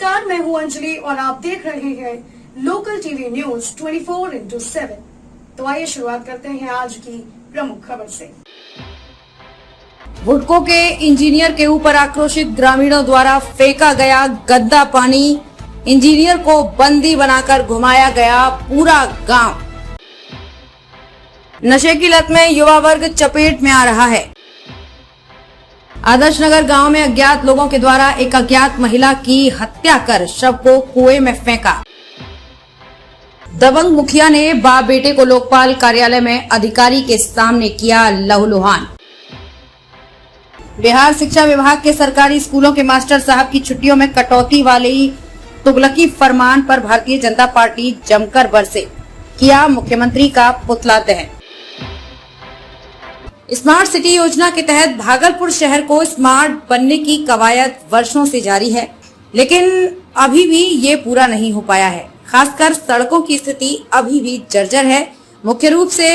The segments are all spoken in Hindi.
नमस्कार, मैं हूं अंजलि और आप देख रहे हैं लोकल टीवी न्यूज 24/7। तो आइए शुरुआत करते हैं आज की प्रमुख खबर से। वुडको के इंजीनियर के ऊपर आक्रोशित ग्रामीणों द्वारा फेंका गया गंदा पानी। इंजीनियर को बंदी बनाकर घुमाया गया पूरा गांव। नशे की लत में युवा वर्ग चपेट में आ रहा है। आदर्श नगर गांव में अज्ञात लोगों के द्वारा एक अज्ञात महिला की हत्या कर शव को कुएं में फेंका। दबंग मुखिया ने बाप बेटे को लोकपाल कार्यालय में अधिकारी के सामने किया लहूलुहान। बिहार शिक्षा विभाग के सरकारी स्कूलों के मास्टर साहब की छुट्टियों में कटौती वाली तुगलकी फरमान पर भारतीय जनता पार्टी जमकर बरसे। किया मुख्यमंत्री का पुतला दहन। स्मार्ट सिटी योजना के तहत भागलपुर शहर को स्मार्ट बनने की कवायद वर्षों से जारी है, लेकिन अभी भी ये पूरा नहीं हो पाया है। खासकर सड़कों की स्थिति अभी भी जर्जर है। मुख्य रूप से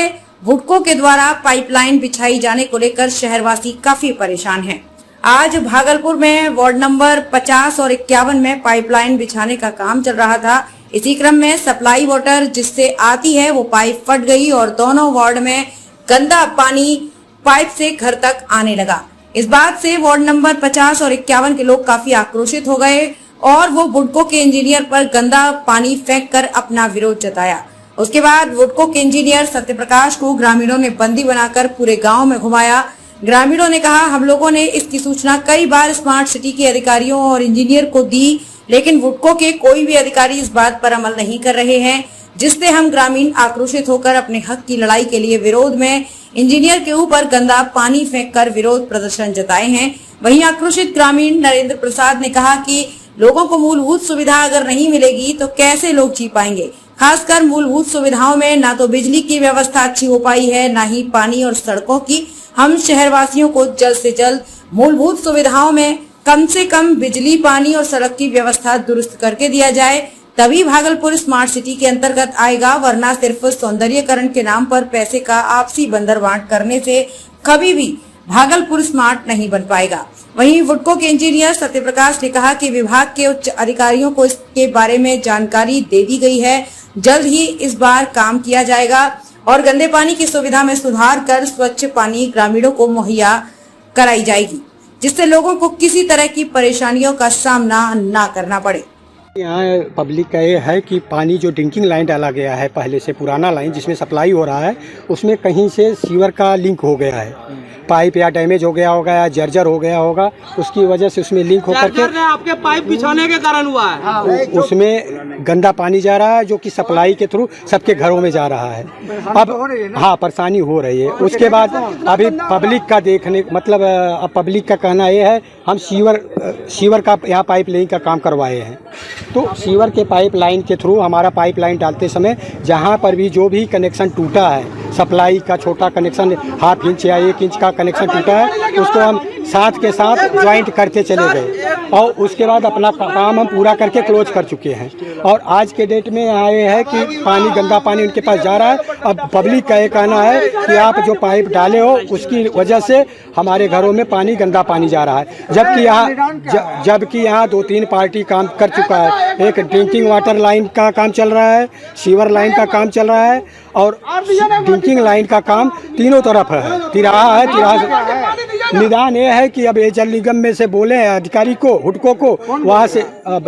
वुडको के द्वारा पाइपलाइन बिछाई जाने को लेकर शहरवासी काफी परेशान हैं। आज भागलपुर में वार्ड नंबर 50 और 51 में पाइपलाइन बिछाने का काम चल रहा था। इसी क्रम में सप्लाई वाटर जिससे आती है वो पाइप फट गई और दोनों वार्ड में गंदा पानी पाइप से घर तक आने लगा। इस बात से वार्ड नंबर 50 और 51 के लोग काफी आक्रोशित हो गए और वो वुडको के इंजीनियर पर गंदा पानी फेंककर अपना विरोध जताया। उसके बाद वुडको के इंजीनियर सत्यप्रकाश को ग्रामीणों ने बंदी बनाकर पूरे गांव में घुमाया। ग्रामीणों ने कहा, हम लोगों ने इसकी सूचना कई बार स्मार्ट सिटी के अधिकारियों और इंजीनियर को दी, लेकिन वुडको के कोई भी अधिकारी इस बात पर अमल नहीं कर रहे हैं, जिससे हम ग्रामीण आक्रोशित होकर अपने हक की लड़ाई के लिए विरोध में इंजीनियर के ऊपर गंदा पानी फेंककर विरोध प्रदर्शन जताए हैं। वहीं आक्रोशित ग्रामीण नरेंद्र प्रसाद ने कहा कि लोगों को मूलभूत सुविधा अगर नहीं मिलेगी तो कैसे लोग जी पाएंगे। खासकर मूलभूत सुविधाओं में ना तो बिजली की व्यवस्था अच्छी हो पाई है, ना ही पानी और सड़कों की। हम शहरवासियों को जल्द से जल्द मूलभूत सुविधाओं में कम से कम बिजली, पानी और सड़क की व्यवस्था दुरुस्त करके दिया जाए, तभी भागलपुर स्मार्ट सिटी के अंतर्गत आएगा, वरना सिर्फ सौंदर्यीकरण के नाम पर पैसे का आपसी बंदरबांट करने से कभी भी भागलपुर स्मार्ट नहीं बन पाएगा। वहीं वुडको के इंजीनियर सत्यप्रकाश ने कहा कि विभाग के उच्च अधिकारियों को इसके बारे में जानकारी दे दी गई है। जल्द ही इस बार काम किया जाएगा और गंदे पानी की सुविधा में सुधार कर स्वच्छ पानी ग्रामीणों को मुहैया कराई जाएगी, जिससे लोगों को किसी तरह की परेशानियों का सामना न करना पड़े। यहाँ पब्लिक का ये है कि पानी जो ड्रिंकिंग लाइन डाला गया है पहले से पुराना लाइन जिसमें सप्लाई हो रहा है, उसमें कहीं से सीवर का लिंक हो गया है। पाइप या डैमेज हो गया होगा या जर्जर हो गया होगा, उसकी वजह से उसमें लिंक होकर के आपके पाइप बिछाने के कारण हुआ है। उसमें गंदा पानी जा रहा है जो कि सप्लाई के थ्रू सबके घरों में जा रहा है। अब हाँ, परेशानी हो रही है। उसके बाद अभी पब्लिक का देखने मतलब अब पब्लिक का कहना ये है, हम सीवर का यहाँ पाइप लाइन का काम करवाए हैं, तो सीवर के पाइप लाइन के थ्रू हमारा पाइप लाइन डालते समय जहाँ पर भी जो भी कनेक्शन टूटा है, सप्लाई का छोटा कनेक्शन 1/2 इंच या 1 इंच का कनेक्शन टूटा है, उसको हम साथ के साथ ज्वाइंट करते चले गए और उसके बाद अपना काम हम पूरा करके क्लोज कर चुके हैं। और आज के डेट में यहाँ ये है कि पानी गंदा पानी उनके पास जा रहा है। अब पब्लिक का ये कहना है कि आप जो पाइप डाले हो उसकी वजह से हमारे घरों में पानी गंदा पानी जा रहा है, जबकि यहाँ 2-3 पार्टी काम कर चुका है। एक ड्रिंकिंग वाटर लाइन का काम चल रहा है, सीवर लाइन का काम चल रहा है और ड्रिंकिंग लाइन का काम तीनों तरफ है। तिराहा है, तिराहा निदान ये है कि अब ये जल निगम में से बोले अधिकारी को, हुडको को, वहाँ से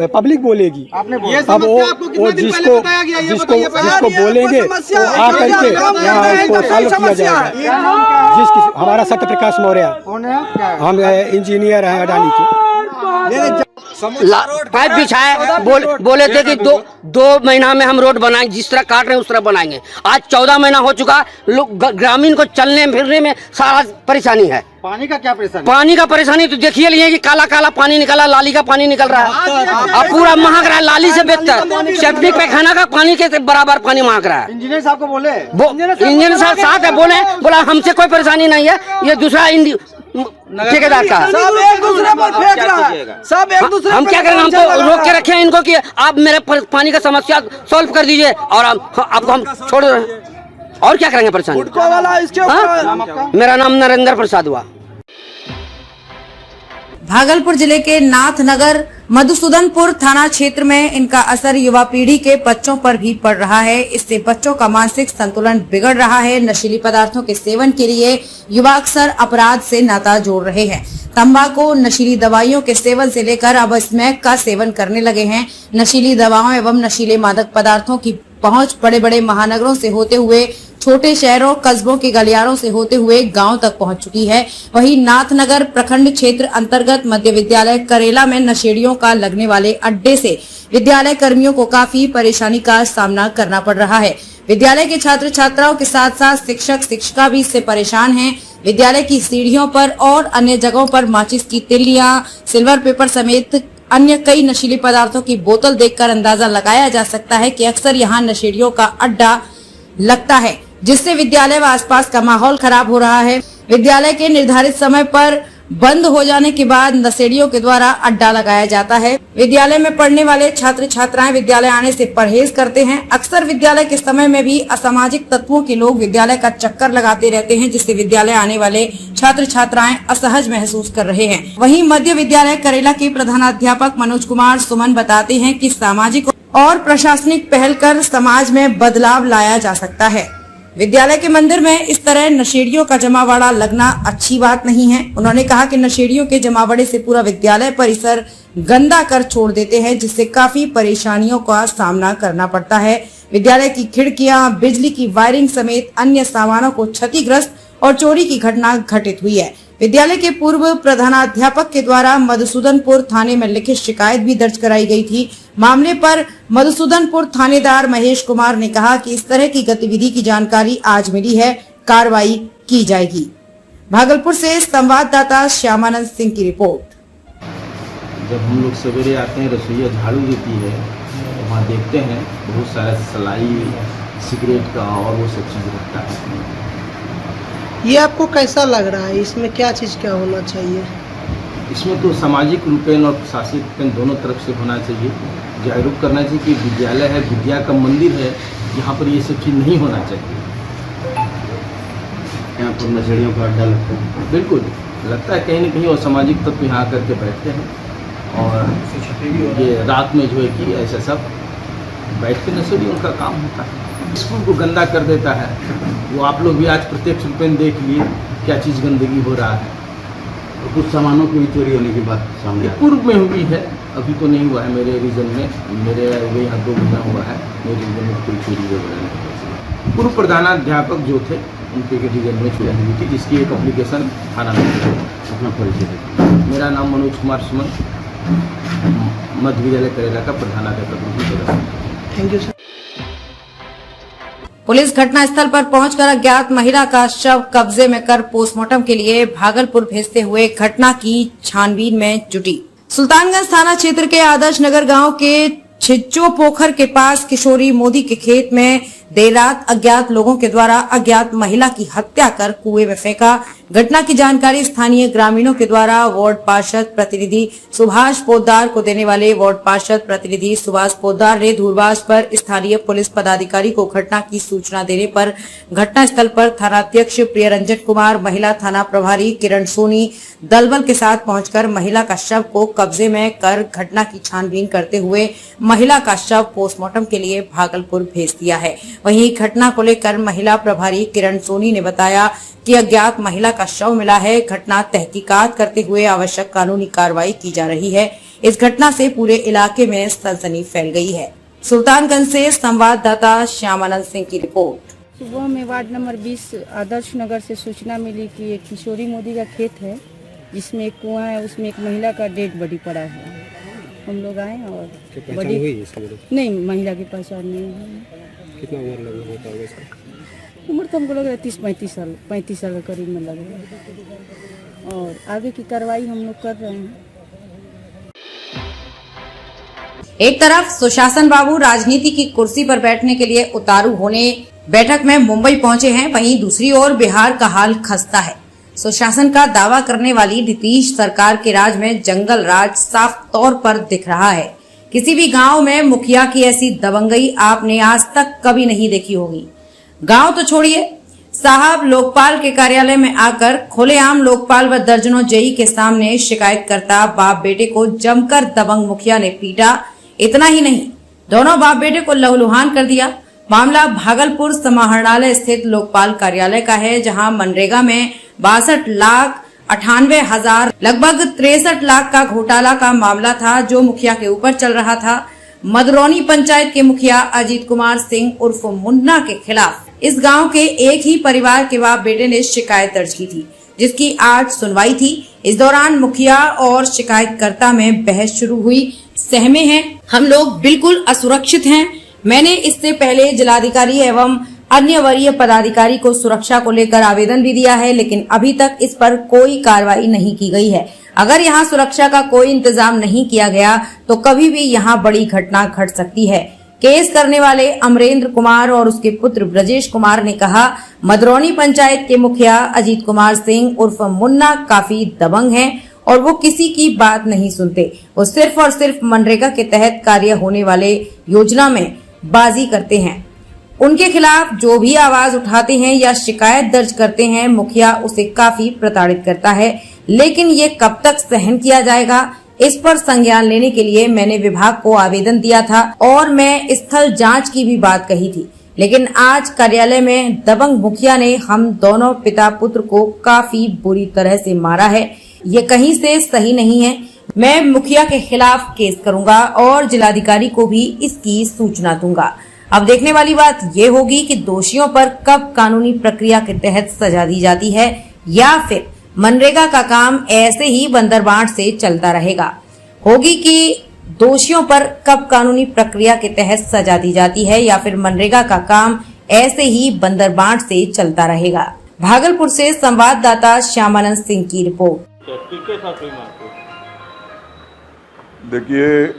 पब्लिक बोलेगी। अब वो जिसको बोलेंगे वो आकर के यहाँ इसको सॉल्व किया जाएगा। जिसकी हमारा सत्यप्रकाश मौर्य, हम इंजीनियर हैं अडानी के। पाइप बिछाए बोले थे कि दो महीना में हम रोड बनाएंगे, जिस तरह काट रहे हैं उस तरह बनाएंगे। आज 14 महीना हो चुका, लोग ग्रामीण को चलने फिरने में सारा परेशानी है। पानी का क्या परेशानी? पानी का परेशानी तो देखिए लिए कि काला काला पानी निकला, लाली का पानी निकल रहा है, अब पूरा महक रहा है, लाली से बेहतर सेप्टिक पैखाना का पानी के बराबर पानी महक रहा है। इंजीनियर साहब को बोले, इंजीनियर साहब साथ है, बोला हमसे कोई परेशानी नहीं है, ये दूसरा ठेकेदार का है। सब एक दूसरे पर फेंक रहा है, सब एक दूसरे। हम क्या करें, हम तो रोक के रखे हैं इनको कि आप मेरे पानी का समस्या सॉल्व कर दीजिए और आपको हम छोड़ रहे हैं। और क्या करेंगे परेशानी वाला इसके ऊपर। मेरा नाम नरेंद्र प्रसाद हुआ। भागलपुर जिले के नाथनगर मधुसूदनपुर थाना क्षेत्र में इनका असर युवा पीढ़ी के बच्चों पर भी पड़ रहा है। इससे बच्चों का मानसिक संतुलन बिगड़ रहा है। नशीली पदार्थों के सेवन के लिए युवा अक्सर अपराध से नाता जोड़ रहे हैं। तंबाकू, नशीली दवाइयों के सेवन से लेकर अब स्मैक का सेवन करने लगे हैं। नशीली दवाओं एवं नशीले मादक पदार्थों की पहुंच बड़े बड़े महानगरों से होते हुए छोटे शहरों, कस्बों के गलियारों से होते हुए गांव तक पहुंच चुकी है। वहीं नाथनगर प्रखंड क्षेत्र अंतर्गत मध्य विद्यालय करेला में नशेड़ियों का लगने वाले अड्डे से विद्यालय कर्मियों को काफी परेशानी का सामना करना पड़ रहा है। विद्यालय के छात्र छात्राओं के साथ साथ शिक्षक शिक्षिका भी इससे परेशान हैं। विद्यालय की सीढ़ियों पर और अन्य जगहों पर माचिस की तिल्लियां, सिल्वर पेपर समेत अन्य कई नशीली पदार्थों की बोतल देखकर अंदाजा लगाया जा सकता है कि अक्सर यहाँ नशेड़ियों का अड्डा लगता है, जिससे विद्यालय व आसपास का माहौल खराब हो रहा है। विद्यालय के निर्धारित समय पर बंद हो जाने के बाद नशेड़ियों के द्वारा अड्डा लगाया जाता है। विद्यालय में पढ़ने वाले छात्र छात्राएं विद्यालय आने से परहेज करते हैं। अक्सर विद्यालय के समय में भी असामाजिक तत्वों के लोग विद्यालय का चक्कर लगाते रहते हैं, जिससे विद्यालय आने वाले छात्र छात्राएं असहज महसूस कर रहे हैं। वहीं मध्य विद्यालय करेला के प्रधानाध्यापक मनोज कुमार सुमन बताते हैं कि सामाजिक और प्रशासनिक पहल कर समाज में बदलाव लाया जा सकता है। विद्यालय के मंदिर में इस तरह नशेड़ियों का जमावड़ा लगना अच्छी बात नहीं है। उन्होंने कहा कि नशेड़ियों के जमावड़े से पूरा विद्यालय परिसर गंदा कर छोड़ देते हैं, जिससे काफी परेशानियों का सामना करना पड़ता है। विद्यालय की खिड़कियां, बिजली की वायरिंग समेत अन्य सामानों को क्षतिग्रस्त और चोरी की घटना घटित हुई है। विद्यालय के पूर्व प्रधानाध्यापक के द्वारा मधुसूदनपुर थाने में लिखित शिकायत भी दर्ज कराई गई थी। मामले पर मधुसूदनपुर थानेदार महेश कुमार ने कहा कि इस तरह की गतिविधि की जानकारी आज मिली है, कार्रवाई की जाएगी। भागलपुर से संवाददाता श्यामानंद सिंह की रिपोर्ट। जब हम लोग सवेरे आते हैं, रसोईया झाड़ू देती है, तो वहाँ देखते हैं बहुत सारा सलाई, सिगरेट का और वो सब चीज़ रखता है। ये आपको कैसा लग रहा है? इसमें क्या चीज़ क्या होना चाहिए? इसमें तो सामाजिक रूपेण और प्रशासनिक रूपेण दोनों तरफ से होना चाहिए। जागरूक करना चाहिए कि विद्यालय है, विद्या का मंदिर है, यहाँ पर ये सब चीज़ नहीं होना चाहिए। यहाँ पर नशेड़ियों का अड्डा लगता है, बिल्कुल लगता है कहीं ना कहीं, और सामाजिक तत्व यहाँ आकर के बैठते हैं और ये रात में जो है कि ऐसा सब बैठ के नशेड़ी उनका काम होता है। स्कूल को गंदा कर देता है वो। आप लोग भी आज प्रत्यक्ष रूप में देख लिए क्या चीज़ गंदगी हो रहा है। तो कुछ सामानों की भी चोरी होने की बात सामने पूर्व में हुई है, अभी तो नहीं हुआ है मेरे रीजन में। मेरे यहाँ 2 महीना हुआ है, मेरे रीजन में कोई चोरी वगैरह नहीं। पूर्व प्रधानाध्यापक जो थे उनके रीजन में चोरी हुई थी, जिसकी एक एप्लीकेशन थाना में अपना परिचय। मेरा नाम मनोज कुमार सुमन, मध्य विद्यालय करेला का प्रधानाध्यापक। Thank you sir. पुलिस घटनास्थल पर पहुंचकर अज्ञात महिला का शव कब्जे में कर पोस्टमार्टम के लिए भागलपुर भेजते हुए घटना की छानबीन में जुटी। सुल्तानगंज थाना क्षेत्र के आदर्श नगर गांव के छिच्चो पोखर के पास किशोरी मोदी के खेत में देर रात अज्ञात लोगों के द्वारा अज्ञात महिला की हत्या कर कुएं में फेंका। घटना की जानकारी स्थानीय ग्रामीणों के द्वारा वार्ड पार्षद प्रतिनिधि सुभाष पोद्दार को देने वाले वार्ड पार्षद प्रतिनिधि सुभाष पोद्दार ने दूरभाष पर स्थानीय पुलिस पदाधिकारी को घटना की सूचना देने पर घटनास्थल पर थानाध्यक्ष प्रियरंजन कुमार, महिला थाना प्रभारी किरण सोनी दलबल के साथ पहुंचकर महिला का शव को कब्जे में कर घटना की छानबीन करते हुए महिला का शव पोस्टमार्टम के लिए भागलपुर भेज दिया है। वहीं घटना को लेकर महिला प्रभारी किरण सोनी ने बताया कि अज्ञात महिला का शव मिला है। घटना तहकीकात करते हुए आवश्यक कानूनी कार्रवाई की जा रही है। इस घटना से पूरे इलाके में सनसनी फैल गई है। सुल्तानगंज से संवाददाता श्यामानंद सिंह की रिपोर्ट। सुबह में वार्ड नंबर 20 आदर्श नगर से सूचना मिली कि एक किशोरी मोदी का खेत है, जिसमें एक कुआं है, उसमें एक महिला का डेड बॉडी पड़ा है। हम लोग आए और बड़ी नहीं, महिला की पहचान नहीं है। कितना उम्र लगा होता होगा इसका? उम्र तो हमको लग रहा है 35 साल के करीब में लग रहा है। और आगे की कार्रवाई हम लोग कर रहे हैं। एक तरफ सुशासन बाबू राजनीति की कुर्सी पर बैठने के लिए उतारू होने बैठक में मुंबई पहुंचे हैं, वहीं दूसरी ओर बिहार का हाल खस्ता है। सुशासन का दावा करने वाली नीतीश सरकार के राज में जंगल राज साफ तौर पर दिख रहा है। किसी भी गांव में मुखिया की ऐसी दबंगई आपने आज तक कभी नहीं देखी होगी। गांव तो छोड़िए, साहब लोकपाल के कार्यालय में आकर खुलेआम लोकपाल व दर्जनों जेई के सामने शिकायतकर्ता बाप बेटे को जमकर दबंग मुखिया ने पीटा। इतना ही नहीं, दोनों बाप बेटे को लहूलुहान कर दिया। मामला भागलपुर समाहरणालय स्थित लोकपाल कार्यालय का है, जहां मनरेगा में 62,98,000 लगभग 63 लाख का घोटाला का मामला था, जो मुखिया के ऊपर चल रहा था। मदरौनी पंचायत के मुखिया अजीत कुमार सिंह उर्फ मुन्ना के खिलाफ इस गांव के एक ही परिवार के बाप बेटे ने शिकायत दर्ज की थी, जिसकी आज सुनवाई थी। इस दौरान मुखिया और शिकायतकर्ता में बहस शुरू हुई। सहमे हैं, हम लोग बिल्कुल असुरक्षित हैं। मैंने इससे पहले जिलाधिकारी एवं अन्य वरीय पदाधिकारी को सुरक्षा को लेकर आवेदन भी दिया है, लेकिन अभी तक इस पर कोई कार्रवाई नहीं की गई है। अगर यहाँ सुरक्षा का कोई इंतजाम नहीं किया गया तो कभी भी यहाँ बड़ी घटना घट सकती है। केस करने वाले अमरेंद्र कुमार और उसके पुत्र ब्रजेश कुमार ने कहा, मदरौनी पंचायत के मुखिया अजीत कुमार सिंह उर्फ मुन्ना काफी दबंग हैं और वो किसी की बात नहीं सुनते। वो सिर्फ और सिर्फ मनरेगा के तहत कार्य होने वाले योजना में बाजी करते हैं। उनके खिलाफ जो भी आवाज उठाते हैं या शिकायत दर्ज करते हैं, मुखिया उसे काफी प्रताड़ित करता है। लेकिन ये कब तक सहन किया जाएगा, इस पर संज्ञान लेने के लिए मैंने विभाग को आवेदन दिया था और मैं स्थल जांच की भी बात कही थी। लेकिन आज कार्यालय में दबंग मुखिया ने हम दोनों पिता पुत्र को काफी बुरी तरह से मारा है। ये कहीं से सही नहीं है। मैं मुखिया के खिलाफ केस करूंगा और जिलाधिकारी को भी इसकी सूचना दूंगा। अब देखने वाली बात ये होगी कि दोषियों पर कब कानूनी प्रक्रिया के तहत सजा दी जाती है या फिर मनरेगा का काम ऐसे ही बंदरबांट से चलता रहेगा। होगी कि दोषियों पर कब कानूनी प्रक्रिया के तहत सजा दी जाती है या फिर मनरेगा का काम ऐसे ही बंदरबांट से चलता रहेगा। भागलपुर से संवाददाता श्यामानंद सिंह की रिपोर्ट। देखिए,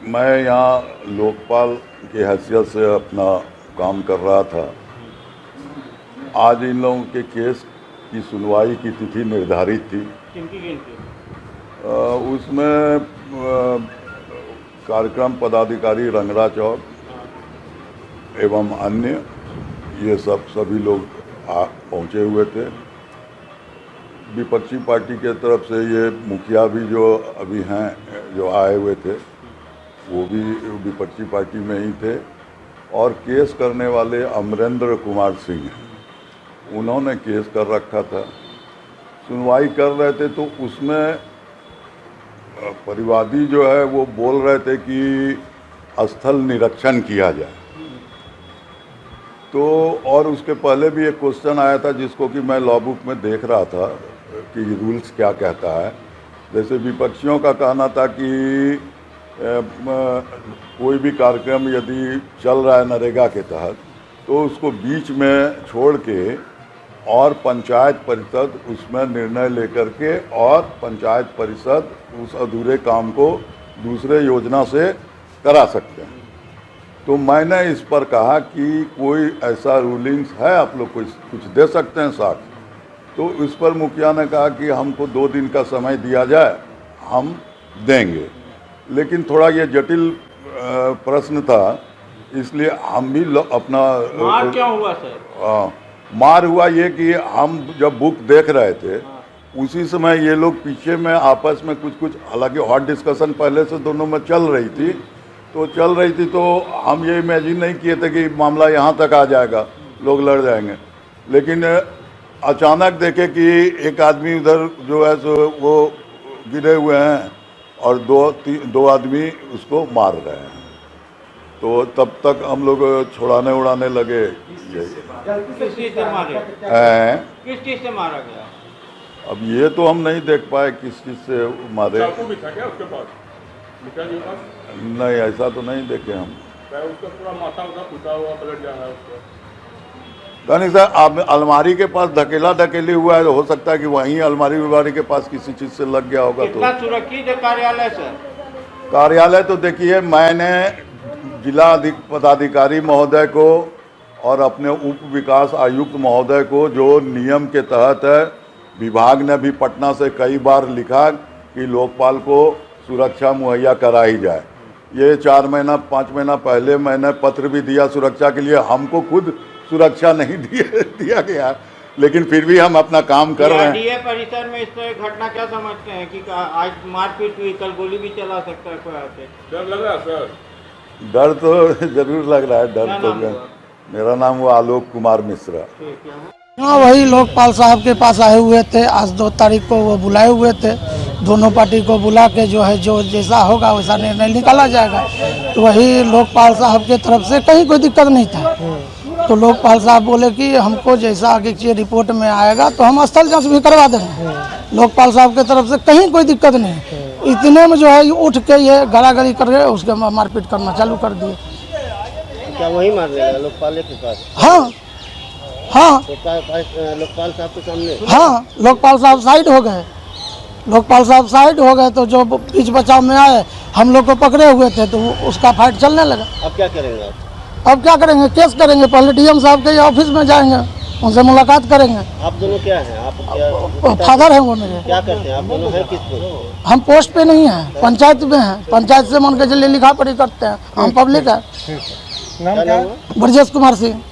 मैं यहाँ लोकपाल की हैसियत से अपना काम कर रहा था। आज इन लोगों के केस की सुनवाई की तिथि निर्धारित थी। उसमें कार्यक्रम पदाधिकारी रंगरा चौक एवं अन्य ये सभी लोग पहुँचे हुए थे। विपक्षी पार्टी के तरफ से ये मुखिया भी जो अभी हैं, जो आए हुए थे, वो भी विपक्षी पार्टी में ही थे। और केस करने वाले अमरेंद्र कुमार सिंह हैं, उन्होंने केस कर रखा था। सुनवाई कर रहे थे तो उसमें परिवादी जो है वो बोल रहे थे कि स्थल निरीक्षण किया जाए। तो और उसके पहले भी एक क्वेश्चन आया था जिसको कि मैं लॉ बुक में देख रहा था कि रूल्स क्या कहता है। जैसे विपक्षियों का कहना था कि कोई भी कार्यक्रम यदि चल रहा है नरेगा के तहत तो उसको बीच में छोड़ के और पंचायत परिषद उसमें निर्णय लेकर के और पंचायत परिषद उस अधूरे काम को दूसरे योजना से करा सकते हैं। तो मैंने इस पर कहा कि कोई ऐसा रूलिंग्स है, आप लोग कुछ दे सकते हैं साथ। तो इस पर मुखिया ने कहा कि हमको 2 दिन का समय दिया जाए, हम देंगे। लेकिन थोड़ा ये जटिल प्रश्न था, इसलिए हम भी अपना मार क्या हुआ सर? मार हुआ ये कि हम जब बुक देख रहे थे उसी समय ये लोग पीछे में आपस में कुछ हालांकि हॉट डिस्कशन पहले से दोनों में चल रही थी, तो हम ये इमेजिन नहीं किए थे कि मामला यहाँ तक आ जाएगा, लोग लड़ जाएंगे। लेकिन अचानक देखे कि एक आदमी उधर जो है सो वो गिरे हुए हैं और दो आदमी उसको मार रहे हैं। तो तब तक हम लोग छुड़ाने उड़ाने लगे। किस चीज से मारे? किस चीज से मारा गया? अब ये तो हम नहीं देख पाए किस चीज से मारे। चाकू भी था क्या उसके पास? मुखिया जी के पास? नहीं, ऐसा तो नहीं देखे हम। उसका पूरा माथा फूटा हुआ, ब्लड जा रहा है उसका। नहीं सर, आप अलमारी के पास धकेली हुआ है, तो हो सकता है कि वहीं अलमारी के पास किसी चीज से लग गया होगा। कितना सुरक्षित है कार्यालय सर? कार्यालय तो देखिए, मैंने जिला पदाधिकारी महोदय को और अपने उप विकास आयुक्त महोदय को, जो नियम के तहत है, विभाग ने भी पटना से कई बार लिखा कि लोकपाल को सुरक्षा मुहैया कराई जाए। ये 4 महीना 5 महीना पहले मैंने पत्र भी दिया सुरक्षा के लिए। हमको खुद सुरक्षा नहीं दिया गया, लेकिन फिर भी हम अपना काम कर रहे हैं। डीए परिसर में इस तरह घटना क्या समझते हैं कि आज मारपीट हुई, कल गोली भी चला सकता है कोई आके? डर लग रहा है सर? डर तो जरूर लग रहा है, डर तो मेरा नाम वो आलोक कुमार मिश्रा। हाँ, वही लोकपाल साहब के पास आए हुए थे। आज 2 तारीख को वो बुलाए हुए थे। दोनों पार्टी को बुला के जो है जो जैसा होगा वैसा निर्णय निकाला जाएगा। तो वही लोकपाल साहब के तरफ से कहीं कोई दिक्कत नहीं था। तो लोकपाल साहब बोले कि हमको जैसा आगे की रिपोर्ट में आएगा तो हम स्थल जांच भी करवा देंगे। लोकपाल साहब के तरफ से कहीं कोई दिक्कत नहीं। इतने में जो है उठ के ये गड़ागड़ी करके उसके मारपीट करना चालू कर दिए। क्या वही मार देगा लोकपाल के पास? हाँ हाँ, लोकपाल साहब के सामने? हाँ, लोकपाल साहब साइड हो गए। लोकपाल साहब साइड हो गए तो जो बीच बचाव में आए हम लोग को पकड़े हुए थे तो उसका फाइट चलने लगा। अब क्या करेंगे आप? अब क्या करेंगे? केस करेंगे। पहले डीएम साहब के ऑफिस में जाएंगे, उनसे मुलाकात करेंगे। आप दोनों क्या हैं? आप क्या फादर हैं वो मेरे। क्या करते हैं आप दोनों? हैं किस पोस्ट? हम पोस्ट पे नहीं हैं, पंचायत में हैं। पंचायत से मान के चलिए लिखा पढ़ी करते हैं। हम पब्लिक है। नाम क्या? ब्रजेश कुमार सिंह।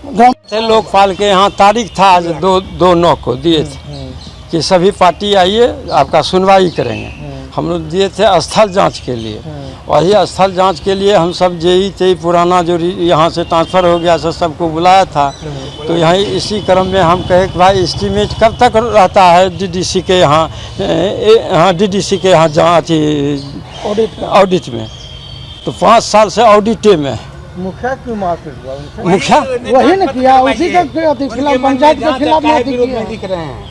लोकपाल के यहाँ तारीख था आज 2/9 को दिए थे कि सभी पार्टी आइए आपका सुनवाई करेंगे। हम लोग दिए थे स्थल जांच के लिए। वही स्थल जांच के लिए हम सब जेई पुराना जो यहाँ से ट्रांसफ़र हो गया सबको बुलाया था। तो यहीं इसी क्रम में हम कहे कि भाई एस्टीमेट कब तक रहता है डीडीसी के यहाँ? हाँ, डीडीसी के यहाँ जाँच ऑडिट में तो 5 साल से ऑडिटे में। मुखिया क्यों मारपीट हुआ? मुखिया वही न किया, उसी के खिलाफ पंचायत के खिलाफ नहीं दिख रहे हैं।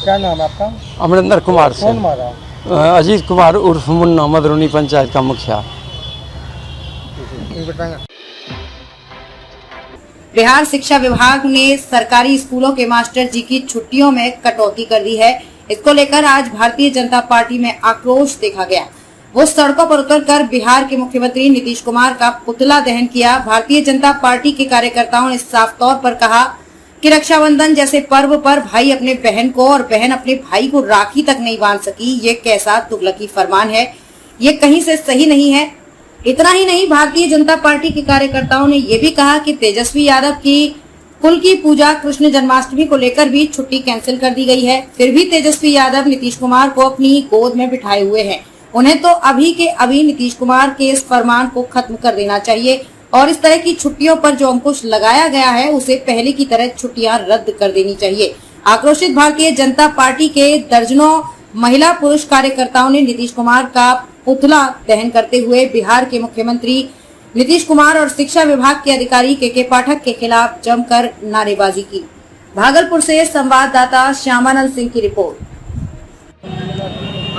क्या नाम है आपका? अमरिंदर कुमार कौन से मारा? अजीत कुमार उर्फ मुन्ना, मदरूनी पंचायत का मुखिया। बिहार शिक्षा विभाग ने सरकारी स्कूलों के मास्टर जी की छुट्टियों में कटौती कर दी है। इसको लेकर आज भारतीय जनता पार्टी में आक्रोश देखा गया। वो सड़कों पर उतरकर बिहार के मुख्यमंत्री नीतीश कुमार का पुतला दहन किया। भारतीय जनता पार्टी के कार्यकर्ताओं ने साफ तौर पर कहा कि रक्षाबंधन जैसे पर्व पर भाई अपने बहन को और बहन अपने भाई को राखी तक नहीं बांध सकी। ये कैसा तुगलकी फरमान है, ये कहीं से सही नहीं है। इतना ही नहीं, भारतीय जनता पार्टी के कार्यकर्ताओं ने ये भी कहा कि तेजस्वी यादव की कुल की पूजा कृष्ण जन्माष्टमी को लेकर भी छुट्टी कैंसिल कर दी गई है। फिर भी तेजस्वी यादव नीतीश कुमार को अपनी गोद में बिठाए हुए हैं। उन्हें तो अभी के अभी नीतीश कुमार के इस फरमान को खत्म कर देना चाहिए और इस तरह की छुट्टियों पर जो अंकुश लगाया गया है उसे पहले की तरह छुट्टियां रद्द कर देनी चाहिए। आक्रोशित भारतीय जनता पार्टी के दर्जनों महिला पुरुष कार्यकर्ताओं ने नीतीश कुमार का पुतला दहन करते हुए बिहार के मुख्यमंत्री नीतीश कुमार और शिक्षा विभाग के अधिकारी के पाठक के खिलाफ जमकर नारेबाजी की। भागलपुर से संवाददाता श्यामानंद सिंह की रिपोर्ट।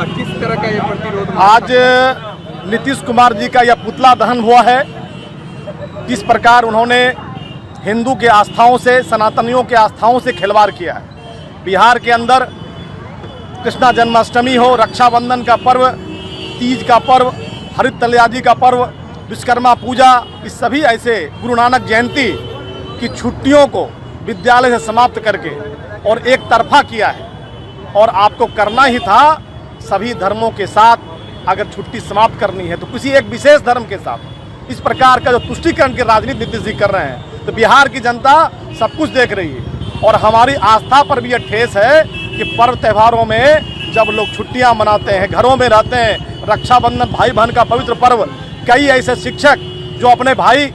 किस तरह का ये प्रतिरोध? आज नीतीश कुमार जी का यह पुतला दहन हुआ है। किस प्रकार उन्होंने हिंदू के आस्थाओं से, सनातनियों के आस्थाओं से खिलवाड़ किया है। बिहार के अंदर कृष्णा जन्माष्टमी हो, रक्षाबंधन का पर्व, तीज का पर्व, हरित तलयाजी का पर्व, विश्वकर्मा पूजा, इस सभी ऐसे गुरु नानक जयंती की छुट्टियों को विद्यालय से समाप्त करके और एक तरफा किया है। और आपको करना ही था सभी धर्मों के साथ, अगर छुट्टी समाप्त करनी है तो किसी एक विशेष धर्म के साथ। इस प्रकार का जो तुष्टीकरण की राजनीति नीतीश जी कर रहे हैं तो बिहार की जनता सब कुछ देख रही है। और हमारी आस्था पर भी यह ठेस है कि पर्व त्योहारों में जब लोग छुट्टियां मनाते हैं, घरों में रहते हैं, रक्षाबंधन भाई बहन का पवित्र पर्व, कई ऐसे शिक्षक जो अपने भाई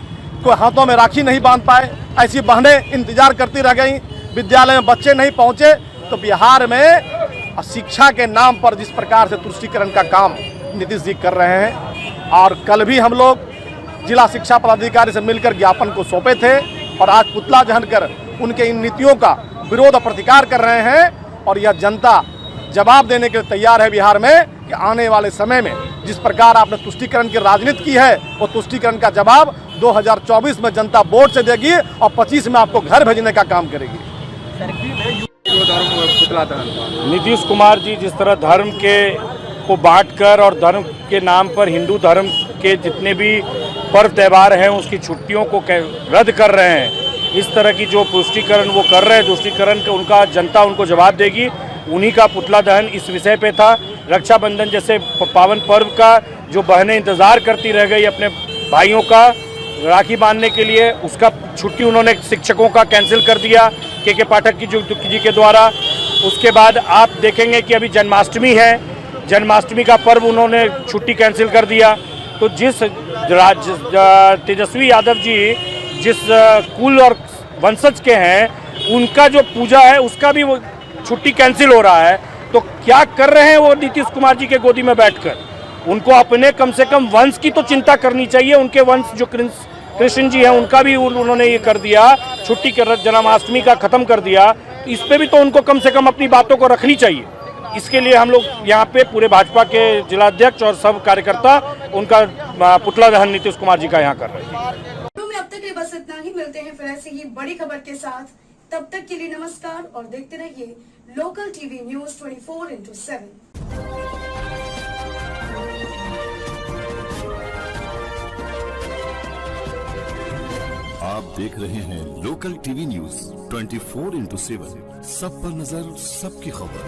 को हाथों में राखी नहीं बांध पाए, ऐसी बहनें इंतजार करती रह गई, विद्यालय में बच्चे नहीं पहुँचे। तो बिहार में शिक्षा के नाम पर जिस प्रकार से तुष्टीकरण का काम नीतीश जी कर रहे हैं, और कल भी हम लोग जिला शिक्षा पदाधिकारी से मिलकर ज्ञापन को सौंपे थे और आज पुतला दहन कर उनके इन नीतियों का विरोध और प्रतिकार कर रहे हैं। और यह जनता जवाब देने के लिए तैयार है बिहार में कि आने वाले समय में जिस प्रकार आपने तुष्टीकरण की राजनीति की है वो तुष्टीकरण का जवाब 2024 में जनता वोट से देगी और 25 में आपको घर भेजने का काम करेगी। नीतीश कुमार जी जिस तरह धर्म के को बांटकर और धर्म के नाम पर हिंदू धर्म के जितने भी पर्व त्यौहार हैं उसकी छुट्टियों को रद्द कर रहे हैं, इस तरह की जो पुष्टिकरण वो कर रहे हैं, तुष्टीकरण का उनका जनता उनको जवाब देगी। उन्हीं का पुतला दहन इस विषय पे था। रक्षाबंधन जैसे पावन पर्व का जो बहनें इंतज़ार करती रह गई अपने भाइयों का, राखी बांधने के लिए, उसका छुट्टी उन्होंने शिक्षकों का कैंसिल कर दिया के पाठक जी के द्वारा। उसके बाद आप देखेंगे कि अभी जन्माष्टमी है, जन्माष्टमी का पर्व उन्होंने छुट्टी कैंसिल कर दिया। तो जिस तेजस्वी यादव जी जिस कुल और वंशज के हैं, उनका जो पूजा है उसका भी वो छुट्टी कैंसिल हो रहा है। तो क्या कर रहे हैं वो नीतीश कुमार जी के गोदी में बैठकर? उनको अपने कम से कम वंश की तो चिंता करनी चाहिए। उनके वंश जो कृष्ण जी हैं उनका भी उन्होंने ये कर दिया, छुट्टी के जन्माष्टमी का ख़त्म कर दिया। इस पे भी तो उनको कम से कम अपनी बातों को रखनी चाहिए। इसके लिए हम लोग यहाँ पे पूरे भाजपा के जिलाध्यक्ष और सब कार्यकर्ता उनका पुतला दहन नीतीश कुमार जी का यहाँ कर रहे हैं। में अब तक के लिए बस इतना ही। मिलते हैं फिर ऐसे ही बड़ी खबर के साथ। तब तक के लिए नमस्कार और देखते रहिए लोकल टीवी न्यूज 24/7। आप देख रहे हैं लोकल टीवी न्यूज 24/7। सब पर नजर, सबकी खबर।